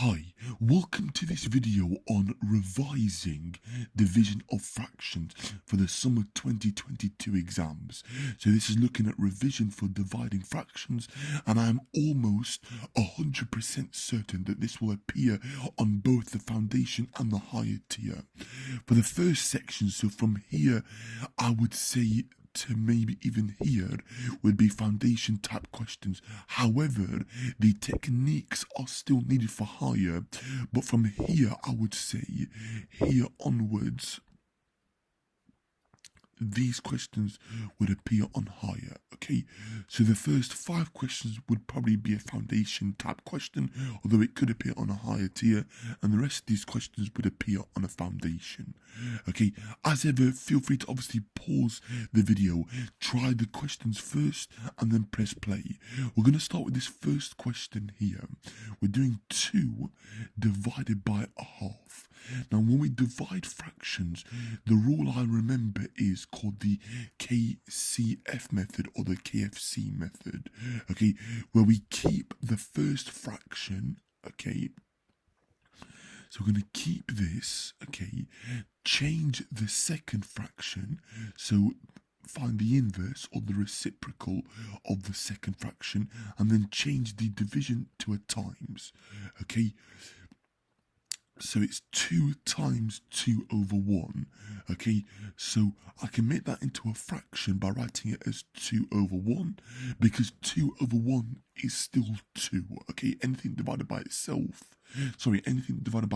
Hi, welcome to this video on revising division of fractions for the summer 2022 exams. So this is looking at revision for dividing fractions, and I'm almost 100% certain that this will appear on both the foundation and the higher tier. For the first section, so from here, I would say to maybe even here would be foundation type questions. However, the techniques are still needed for higher, but from here I would say here onwards these questions would appear on higher. Okay, so the first 5 questions would probably be a foundation type question, although it could appear on a higher tier, and the rest of these questions would appear on a foundation. Okay, as ever, feel free to obviously pause the video, try the questions first, and then press play. We're going to start with this first question here. We're doing 2 divided by a half. Now, when we divide fractions, the rule I remember is called the KCF method or the KFC method, okay, where we keep the first fraction, okay, so we're going to keep this, okay, change the second fraction, so find the inverse or the reciprocal of the second fraction, and then change the division to a times, okay. So it's 2 times 2 over 1, okay? So I can make that into a fraction by writing it as 2 over 1, because 2 over 1 is still 2, okay? Anything divided by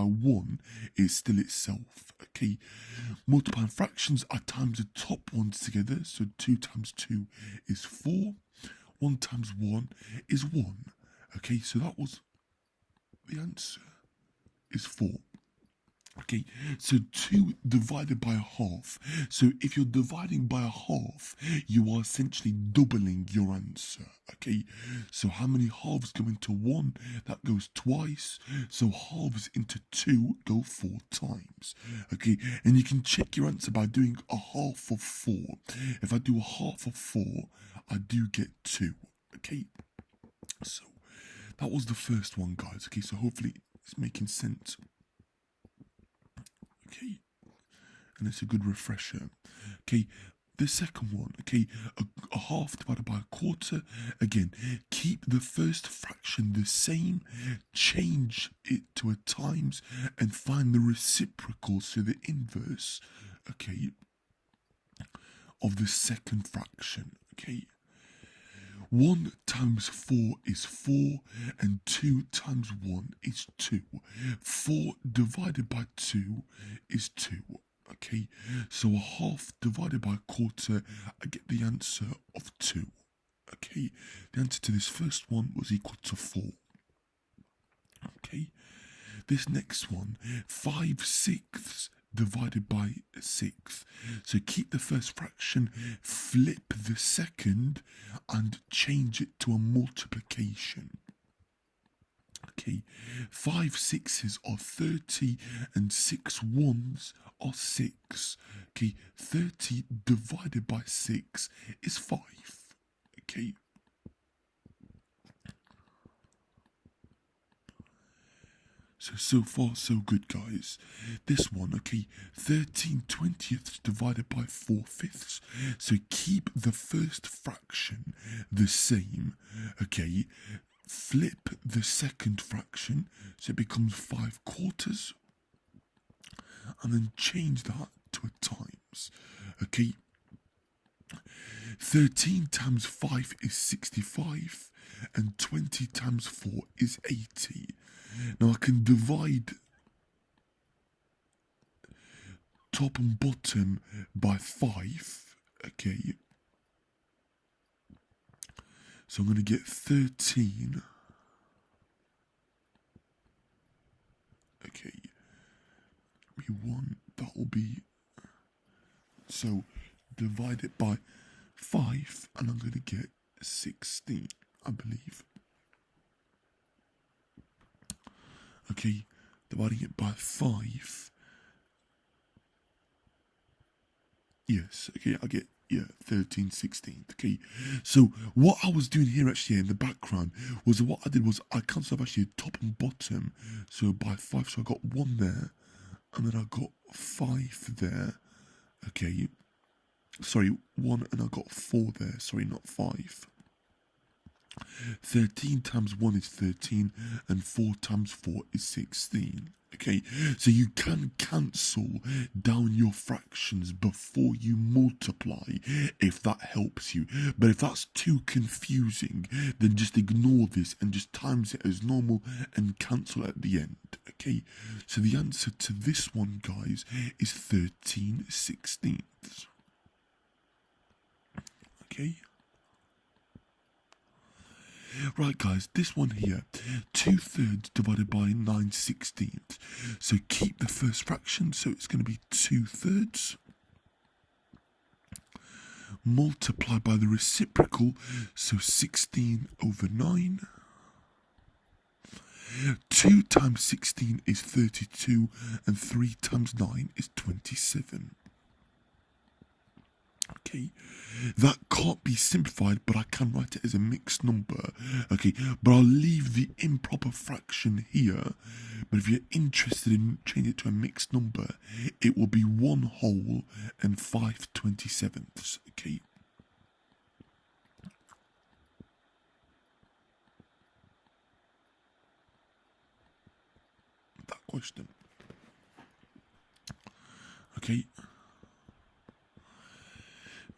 1 is still itself, okay? Multiplying fractions, I times the top ones together, so 2 times 2 is 4, 1 times 1 is 1, okay? So that was the answer. Is 4. Okay, so 2 divided by a half. So if you're dividing by a half, you are essentially doubling your answer. Okay, so how many halves go into 1? That goes twice. So halves into 2 go 4 times. Okay, and you can check your answer by doing a half of 4. If I do a half of 4, I do get 2. Okay, so that was the first one, guys. Okay, so hopefully it's making sense. Okay, and it's a good refresher. Okay, the second one, okay, a half divided by a quarter. Again, keep the first fraction the same, change it to a times, and find the reciprocal, so the inverse, okay, of the second fraction. Okay, 1 times 4 is 4, and 2 times 1 is 2. 4 divided by 2 is 2. Okay, so a half divided by a quarter, I get the answer of 2. Okay, the answer to this first one was equal to 4. Okay, this next one, 5/6 divided by 6. So keep the first fraction, flip the second, and change it to a multiplication. Okay, 5 6s are 30 and 6 1s are 6. Okay, 30 divided by 6 is 5. Okay. So far, so good, guys. This one, okay, 13/20 divided by 4/5. So keep the first fraction the same, okay. Flip the second fraction, so it becomes 5/4, and then change that to a times, okay. 13 times 5 is 65, and 20 times 4 is 80. Now I can divide top and bottom by 5, okay. So I'm going to get 13. Okay, give me 1, that will be, so divide it by 5, and I'm going to get 16, I believe. Okay, dividing it by 5. Yes, okay, I get yeah, 13/16. Okay, so what I was doing here actually in the background was what I did was I cancelled actually top and bottom. So by 5, so I got 1 there, and then I got 5 there. Okay, sorry, 1, and I got 4 there. Sorry, not 5. 13 times 1 is 13, and 4 times 4 is 16. Okay, so you can cancel down your fractions before you multiply if that helps you. But if that's too confusing, then just ignore this and just times it as normal and cancel at the end. Okay, so the answer to this one, guys, is 13/16. Okay. Right, guys, this one here, 2/3 divided by 9/16. So keep the first fraction, so it's going to be 2/3. Multiply by the reciprocal, so 16/9. 2 times 16 is 32, and 3 times 9 is 27. Okay, that can't be simplified, but I can write it as a mixed number. Okay, but I'll leave the improper fraction here. But if you're interested in changing it to a mixed number, it will be 1 whole and 5/27. Okay. That question. Okay.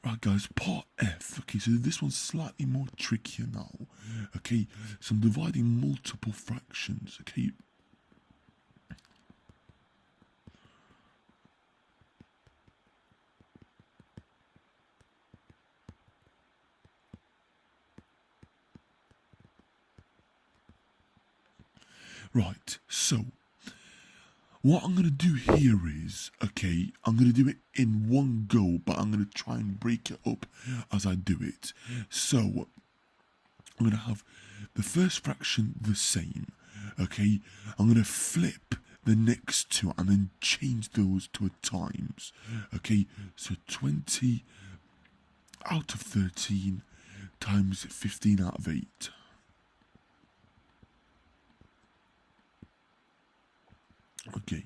Right, guys, part F. Okay, so this one's slightly more trickier now. Okay, so I'm dividing multiple fractions. Okay. Right, so what I'm going to do here is, okay, I'm going to do it in one go, but I'm going to try and break it up as I do it. So, I'm going to have the first fraction the same, okay? I'm going to flip the next two and then change those to a times, okay? So, 20 out of 13 times 15 out of 8. Okay,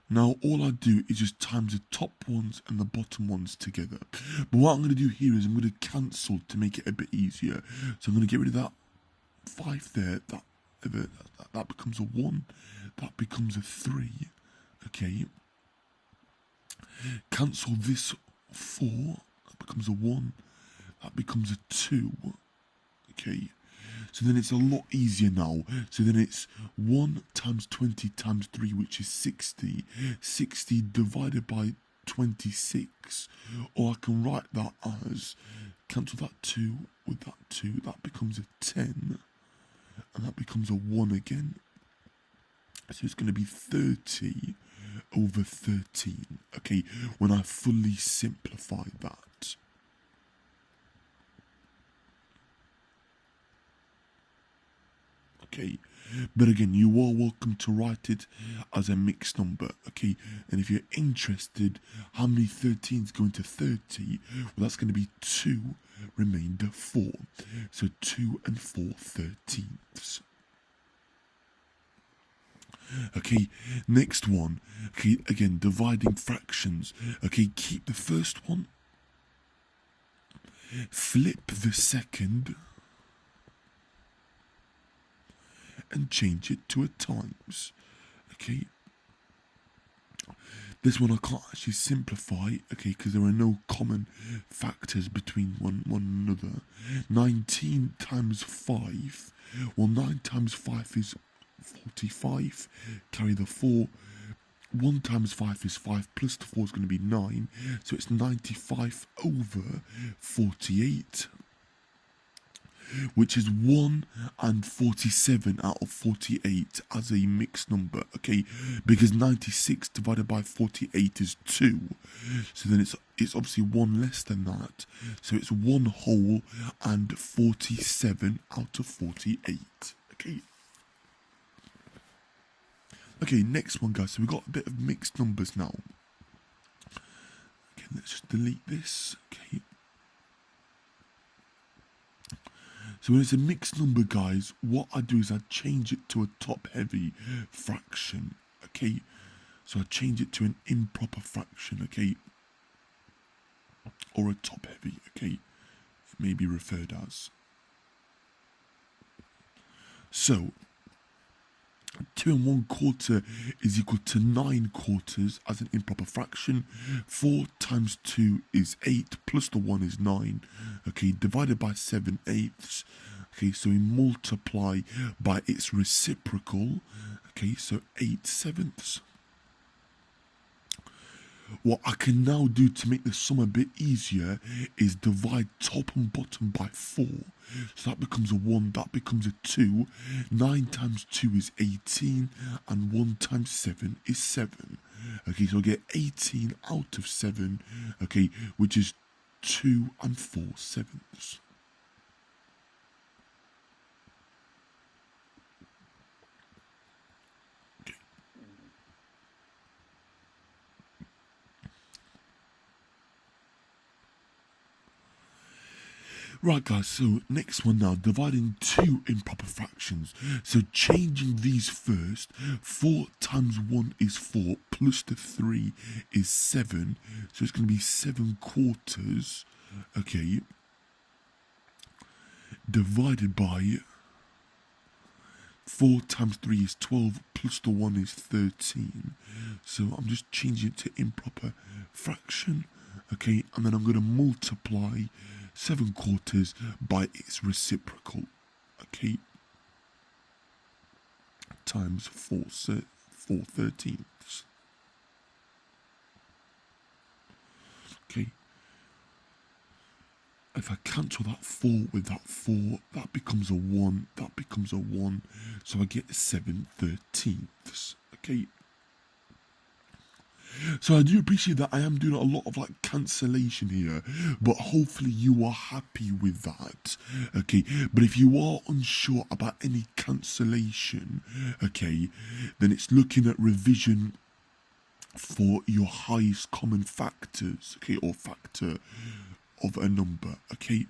now all I do is just times the top ones and the bottom ones together. But what I'm going to do here is I'm going to cancel to make it a bit easier. So I'm going to get rid of that 5 there, that becomes a 1, that becomes a 3, okay. Cancel this 4, that becomes a 1, that becomes a 2, okay. So then it's a lot easier now. So then it's 1 times 20 times 3, which is 60. 60 divided by 26. Or I can write that as, cancel that 2 with that 2. That becomes a 10. And that becomes a 1 again. So it's going to be 30 over 13. Okay, when I fully simplify that. Okay, but again, you are welcome to write it as a mixed number, okay? And if you're interested, how many 13s go into 30? Well, that's going to be 2, remainder 4. So 2 and 4 13ths. Okay, next one. Okay, again, dividing fractions. Okay, keep the first one. Flip the second. And change it to a times. Okay. This one I can't actually simplify, okay, because there are no common factors between one another. 19 times 5. Well, 9 times 5 is 45. Carry the 4. 1 times 5 is 5, plus the 4 is going to be 9. So it's 95 over 48. Which is 1 and 47 out of 48 as a mixed number, okay? Because 96 divided by 48 is 2. So then it's obviously 1 less than that. So it's 1 whole and 47 out of 48, okay? Okay, next one, guys. So we've got a bit of mixed numbers now. Okay, let's just delete this. Okay. So when it's a mixed number, guys, what I do is I change it to a top-heavy fraction. Okay. So I change it to an improper fraction. Okay. Or a top-heavy. Okay. It may be referred as. So 2 1/4 is equal to 9 quarters as an improper fraction. 4 times 2 is 8, plus the 1 is 9. Okay, divided by 7/8. Okay, so we multiply by its reciprocal. Okay, so 8/7. What I can now do to make the sum a bit easier is divide top and bottom by 4. So that becomes a 1, that becomes a 2. 9 times 2 is 18, and 1 times 7 is 7. Okay, so I get 18 out of 7, okay, which is 2 4/7. Right, guys, so next one now, dividing 2 improper fractions. So changing these first. 4 times 1 is 4, plus the 3 is 7. So it's going to be 7 quarters, okay, divided by 4 times 3 is 12, plus the 1 is 13. So I'm just changing it to improper fraction, okay, and then I'm going to multiply 7 quarters by its reciprocal, okay, times 4/13. Okay, if I cancel that 4 with that 4, that becomes a 1, that becomes a 1, so I get 7/13. Okay. So I do appreciate that I am doing a lot of like cancellation here, but hopefully you are happy with that, okay? But if you are unsure about any cancellation, okay, then it's looking at revision for your highest common factors, okay, or factor of a number, okay?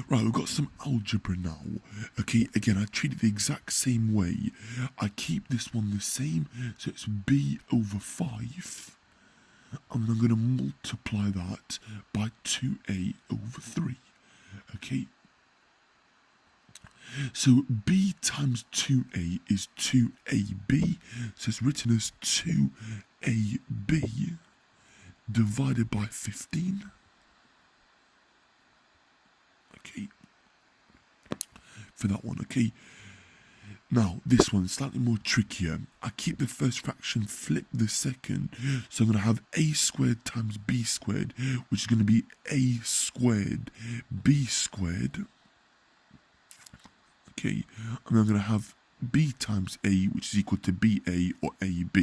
Right, we've got some algebra now. Okay, again, I treat it the exact same way. I keep this one the same, so it's b over 5. And I'm going to multiply that by 2a over 3. Okay. So b times 2a is 2ab. So it's written as 2ab divided by 15. Okay, for that one, okay. Now, this one's slightly more trickier. I keep the first fraction, flip the second. So I'm going to have a squared times b squared, which is going to be a squared, b squared. Okay, and I'm going to have b times a, which is equal to ba or ab.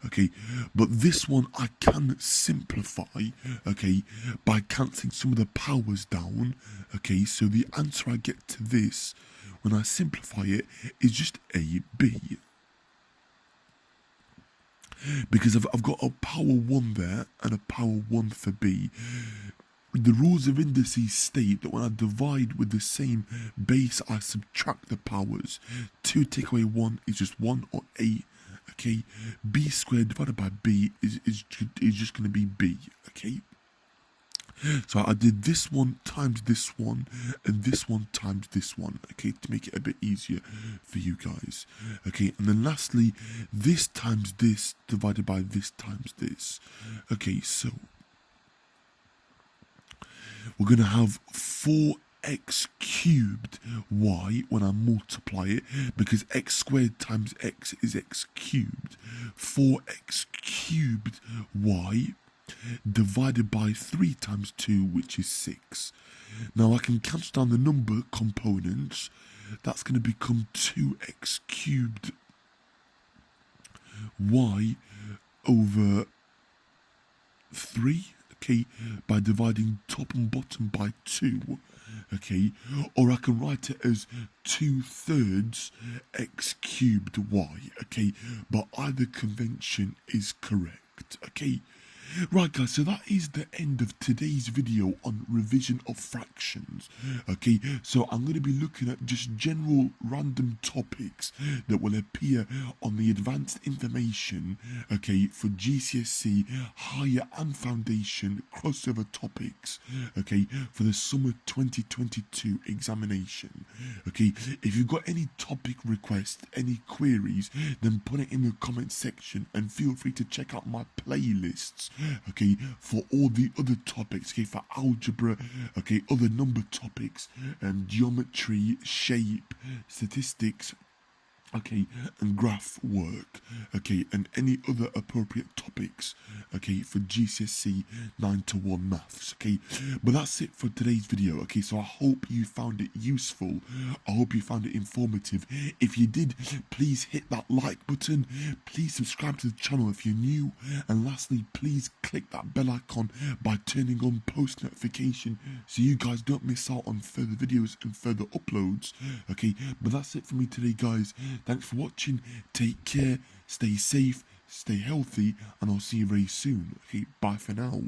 Okay, but this one I can simplify, okay, by cancelling some of the powers down. Okay, so the answer I get to this when I simplify it is just ab, because I've got a power 1 there and a power 1 for b. The rules of indices state that when I divide with the same base, I subtract the powers. 2 take away 1 is just 1, or a. Okay, b squared divided by b is just going to be b. Okay, so I did this one times this one and this one times this one. Okay, to make it a bit easier for you guys. Okay, and then lastly, this times this divided by this times this. Okay, so we're going to have 4x cubed y when I multiply it, because x squared times x is x cubed. 4x cubed y divided by 3 times 2, which is 6. Now I can cancel down the number components. That's going to become 2x cubed y over 3. Okay, by dividing top and bottom by 2, okay, or I can write it as 2/3 x cubed y, okay, but either convention is correct, okay. Right guys, so that is the end of today's video on revision of fractions. Okay, so I'm going to be looking at just general random topics that will appear on the advanced information, okay, for GCSE, higher and foundation crossover topics, okay, for the summer 2022 examination. Okay, if you've got any topic requests, any queries, then put it in the comment section and feel free to check out my playlists, okay, for all the other topics, okay, for algebra, okay, other number topics, geometry, shape, statistics, okay, and graph work, okay, and any other appropriate topics, okay, for GCSE 9 to 1 maths, okay. But that's it for today's video, okay, so I hope you found it useful. I hope you found it informative. If you did, please hit that like button, please subscribe to the channel if you're new, and lastly, please click that bell icon by turning on post notification so you guys don't miss out on further videos and further uploads, okay. But that's it for me today, guys. Thanks for watching, take care, stay safe, stay healthy, and I'll see you very soon. Okay, bye for now.